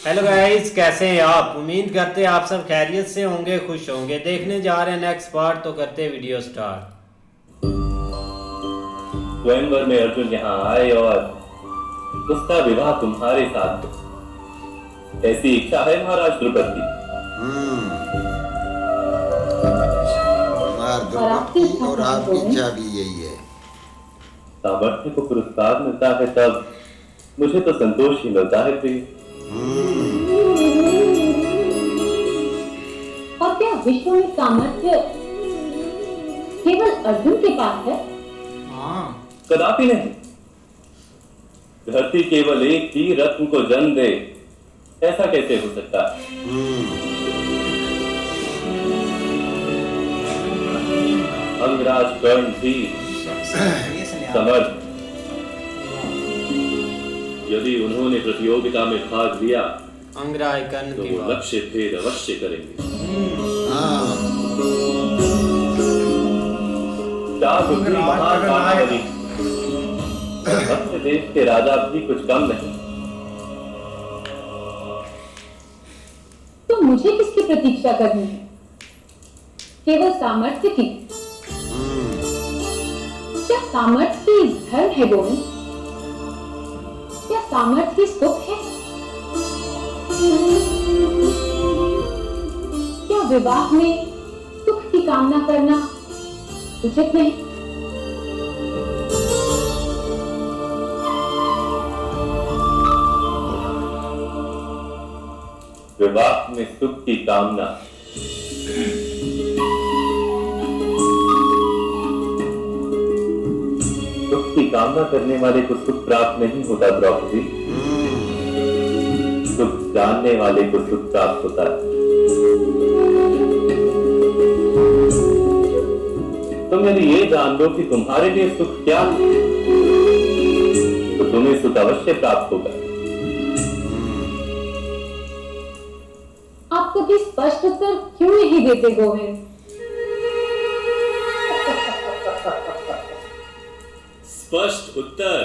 Hello guys, कैसे हैं आप? उम्मीद करते हैं आप सब खैरियत से होंगे, खुश होंगे। देखने जा रहे हैं नेक्स्ट पार्ट, तो करते हैं वीडियो स्टार्ट। स्वयंवर में अर्जुन यहाँ आए और उसका विवाह तुम्हारे साथ हो, ऐसी इच्छा है महाराज द्रुपद की। द्रुपद की और आपकी इच्छा भी यही है। सामर्थ्य को पुरस्कार मिलता है तब मुझे तो संतोष ही मिलता है प्रिय। और क्या विश्व में सामर्थ्य केवल अर्जुन के पास है? कदापि नहीं। धरती केवल एक ही रत्न को जन्म दे, ऐसा कैसे हो सकता है? अंगराज कर्ण भी समर्थ। यदि उन्होंने प्रतियोगिता में भाग लिया अंगराज कर्ण तो की वो बात। लक्ष्य भेद अवश्य करेंगे। भक्त देश के राजा भी कुछ कम नहीं। तो मुझे किसकी प्रतीक्षा करनी है? केवल सामर्थ्य की? क्या सामर्थ्य ही धर्म है गोविंद? क्या सामर्थ्य ही सुख है? क्या विवाह में सुख की कामना करना उचित नहीं? विवाह में सुख की कामना करने वाले को सुख प्राप्त नहीं होता द्रौपदी। सुख जानने वाले को सुख प्राप्त होता है। तुम यदि ये जान लो कि तुम्हारे लिए सुख क्या है, तो तुम्हें सुख अवश्य प्राप्त होगा। आप कभी स्पष्ट उत्तर क्यों नहीं देते गोविंद? स्पष्ट उत्तर,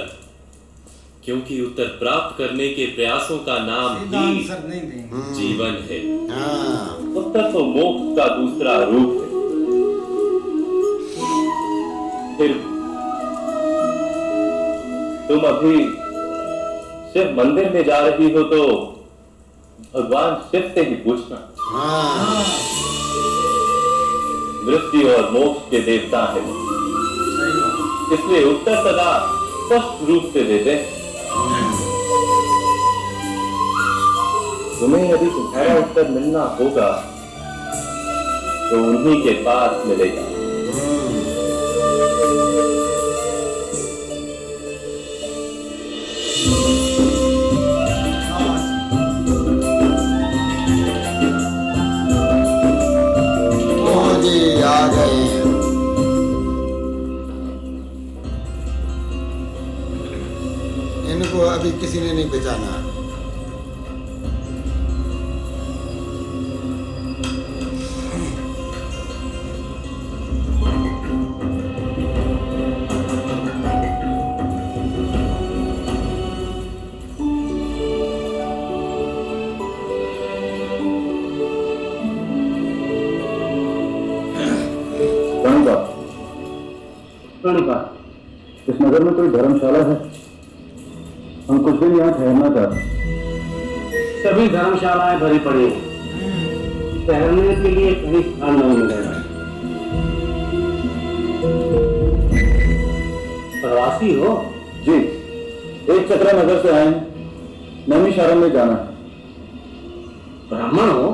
क्योंकि उत्तर प्राप्त करने के प्रयासों का नाम ही जीवन है। उत्तर तो मोक्ष का दूसरा रूप है। फिर तुम अभी शिव मंदिर में जा रही हो तो भगवान शिव से ही पूछना। मृत्यु और मोक्ष के देवता है, इसलिए उत्तर सदा स्पष्ट रूप से देते। तुम्हें यदि तुम्हारा उत्तर मिलना होगा तो उन्हीं के पास मिलेगा। आ गए। इनको अभी किसी ने नहीं पहचाना। इस नगर में कोई धर्मशाला है? हम कुछ दिन यहाँ ठहरना चाहते। सभी धर्मशालाएं भरी पड़ी हैं। ठहरने के लिए कहीं स्थान नहीं मिलेगा। प्रवासी हो? जी, एक चक्रा नगर से आए हैं। नैमिषारण्य में जाना है। ब्राह्मण हो?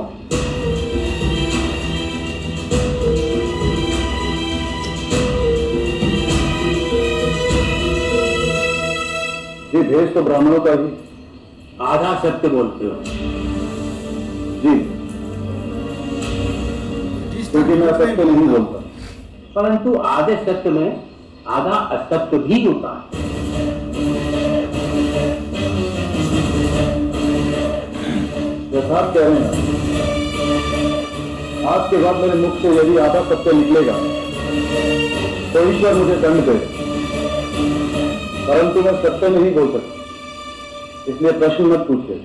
जी, भेष तो ब्राह्मणों का ही। आधा सत्य बोलते हो? जी, क्योंकि मैं सत्य नहीं बोलता। परंतु आधे सत्य में आधा असत्य भी होता है। यथार्थ कह रहे हैं। आज के बाद मेरे मुख से यदि आधा सत्य निकलेगा तो ईश्वर मुझे दंड दे, परंतु मैं सत्य नहीं बोल सकता। इसलिए प्रश्न मत पूछिए।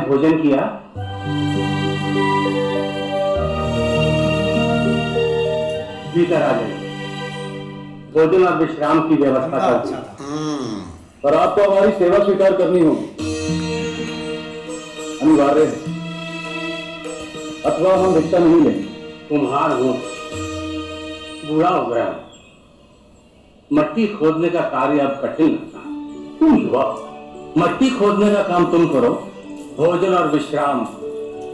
भोजन किया? भीतर आ जाइए, भोजन और विश्राम की व्यवस्था कर दी। पर आपको हमारी सेवा स्वीकार करनी होगी, अनिवार्य है, अथवा हम भिक्षा नहीं लेंगे। कुम्हार हूं, बूढ़ा हो गया, मट्टी खोदने का कार्य अब कठिन लगता है। तुम युवा, मट्टी खोदने का काम तुम करो, भोजन और विश्राम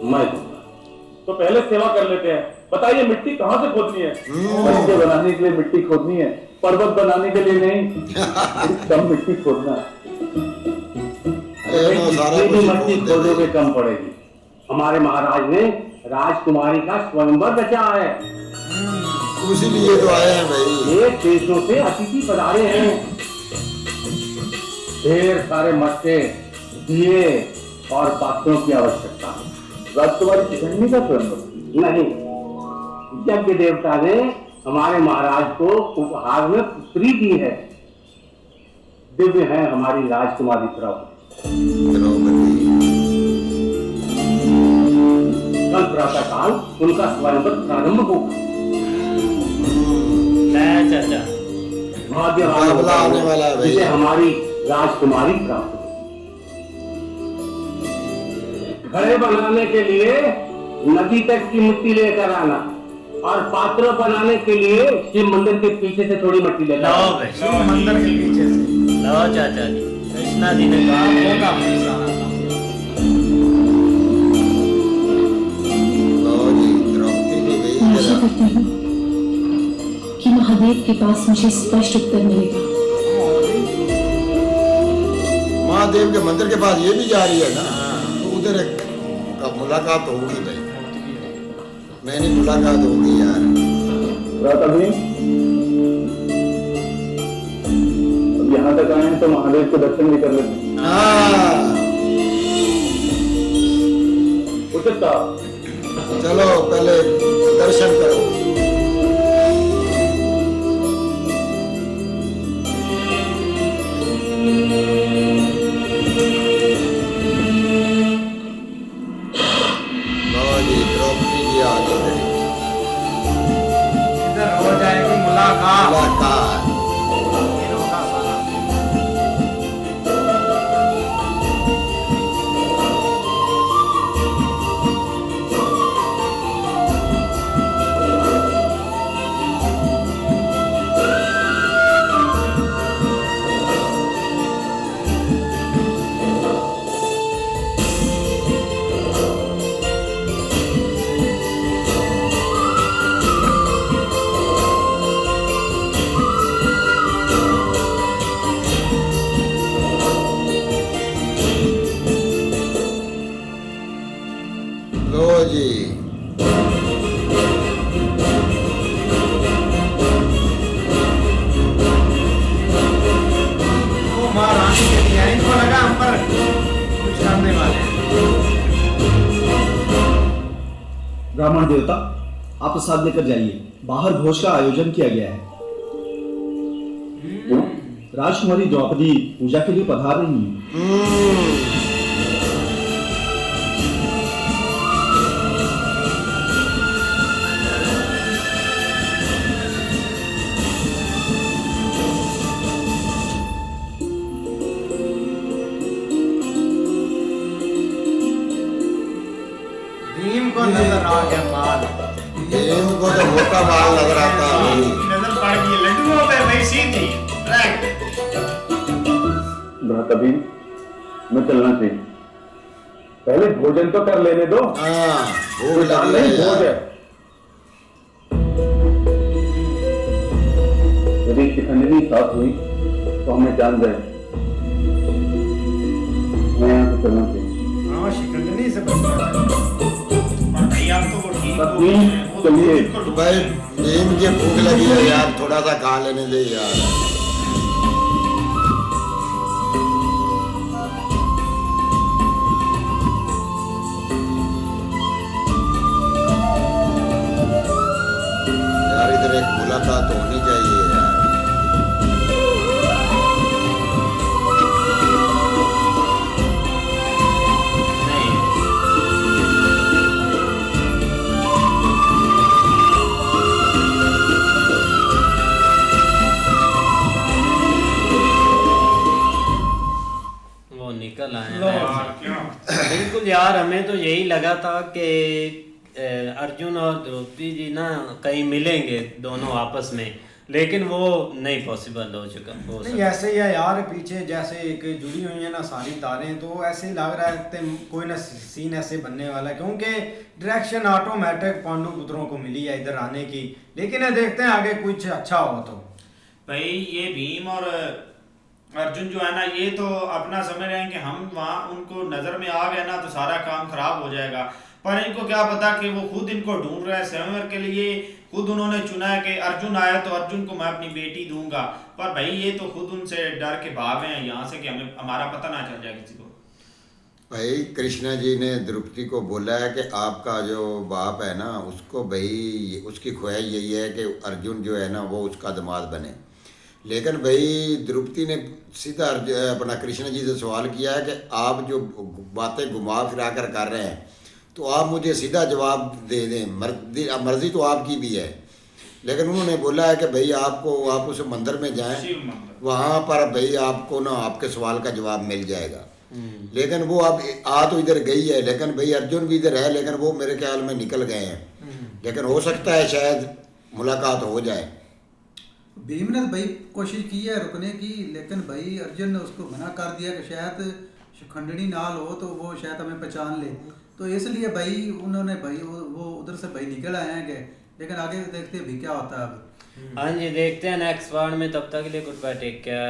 मैं दूंगा। तो पहले सेवा कर लेते हैं। बताइए मिट्टी कहाँ से खोदनी है? बच्चे बनाने के लिए मिट्टी खोदनी है, पर्वत बनाने के लिए नहीं। कम मिट्टी खोदना। जितनी भी मट्टी खोदोगे कम पड़ेगी। हमारे महाराज ने राजकुमारी का स्वयंवर रचा है, उसीलिए तो आए हैं भाई। एक देशों से अतिथि पधारे हैं। ढेर सारे मटके, दिए और पात्रों की आवश्यकता है। राजकुमारी किशननी का स्वयंवर? नहीं, यज्ञ देवता ने हमारे महाराज को उपहार में पुत्री दी है। दिव्य है हमारी राजकुमारी द्रौपदी। कल प्रातः काल उनका स्वयंवर प्रारंभ होगा। चाचा भाग्यवान मुकाबला आने वाला है भाई। जिसे हमारी राजकुमारी प्राप्त होगी। घड़े बनाने के लिए नदी तक की मिट्टी लेकर आना और पात्र बनाने के लिए शिव मंदिर के पीछे से थोड़ी मिट्टी लेकर लो आना। भाई, शिव मंदिर के पीछे से लो चाचा जी, कृष्णा जी ने कहा होगा भाई सारा काम। लो जी, द्रौपदी भी गई मैं आशा जरा। करती हूँ कि महादेव के पास मुझे स्पष्ट उत्तर मिलेगा। महादेव के मंदिर के पास ये भी जा रही है ना, तो उधर का मुलाकात होगी भाई। मैंने मुलाकात होगी यार। प्रातः अब यहाँ तक आए हैं तो महादेव के दर्शन भी कर लेते हैं। हाँ, उचित कहा। चलो पहले दर्शन करो। लो जी, द्रौपदी जी आ गई। इधर हो जाएगी मुलाकात। मुलाकात। हीरो का सारा। लो जी, वो महारानी के लिए है, इनको लगा हम पर कुछ करने वाले हैं। ब्राह्मण देवता, आप प्रसाद लेकर जाइए। बाहर भोज का आयोजन किया गया है। राजकुमारी द्रौपदी पूजा के लिए पधार रही है। भीम को नजर आ गया माल। भीम को तो मोटा बाल लग रहा था भाई। नजर पड़ गई लड्डुओं पे भाई सीधी। राइट। भ्राता भीम, मैं चलना चाहिए। पहले भोजन तो कर लेने दो। हाँ, भूख विश्राम लगी है नहीं, भोज है। यार। यदि शिखंडिनी साथ हुई तो हमें जान जाए। मैं यहाँ से चलना चाहिए। हाँ, शिकंजनी से बच गया है। पर भैया तो वो ठीक हो पत्नी, गए हैं, वो तो चलिए। बिल्कुल भाई भीम की भूख लगी है यार, थोड़ा सा खा लेने दे यार। यार इधर एक मुलाकात होनी चाहिए यार। नहीं हमें तो यही लगा था कि अर्जुन और द्रौपदी जी ना कहीं मिलेंगे दोनों आपस में, लेकिन वो नहीं पॉसिबल हो चुका। नहीं ऐसे ही है यार, पीछे जैसे एक जुड़ी हुई है ना सारी तारें, तो ऐसे ही लग रहा है कि कोई ना सीन ऐसे बनने वाला है, क्योंकि डायरेक्शन ऑटोमेटिक पांडु पुत्रों को मिली है इधर आने की। लेकिन देखते हैं आगे कुछ अच्छा हो तो। भाई ये भीम और अर्जुन जो है ना, ये तो अपना समझ रहे हैं कि हम वहाँ उनको नज़र में आ गए ना तो सारा काम खराब हो जाएगा, पर इनको क्या पता कि वो खुद इनको ढूंढ रहे हैं स्वयंवर के लिए। खुद उन्होंने चुना है कि अर्जुन आया तो अर्जुन को मैं अपनी बेटी दूंगा, पर भाई ये तो खुद उनसे डर के भाग हैं यहाँ से कि हमें हमारा पता ना चल जाए किसी को। भाई कृष्णा जी ने द्रौपदी को बोला है कि आपका जो बाप है ना उसको भाई उसकी ख्वाहिश यही है कि अर्जुन जो है ना वो उसका दामाद बने। लेकिन भाई द्रौपदी ने सीधा अपना कृष्णा जी से सवाल किया है कि आप जो बातें घुमा फिरा कर रहे हैं तो आप मुझे सीधा जवाब दे दें, मर्जी तो आपकी भी है। लेकिन उन्होंने बोला है कि भाई आप उस मंदिर में जाएं, वहाँ पर भाई आपको ना आपके सवाल का जवाब मिल जाएगा। लेकिन वो अब आ तो इधर गई है, लेकिन भाई अर्जुन भी इधर है, लेकिन वो मेरे ख्याल में निकल गए हैं। लेकिन हो सकता है शायद मुलाकात हो जाए। भीम ने भाई कोशिश की है रुकने की, लेकिन भाई अर्जुन ने उसको मना कर दिया कि शायद खंडनी नाल हो तो वो शायद हमें पहचान ले, तो इसलिए भाई उन्होंने भाई वो उधर से भाई निकल आए हैं। लेकिन आगे देखते हैं भी क्या होता है अब। हाँ जी, देखते हैं नेक्स्ट पार्ट में। तब तक के लिए गुड बाय, टेक केयर।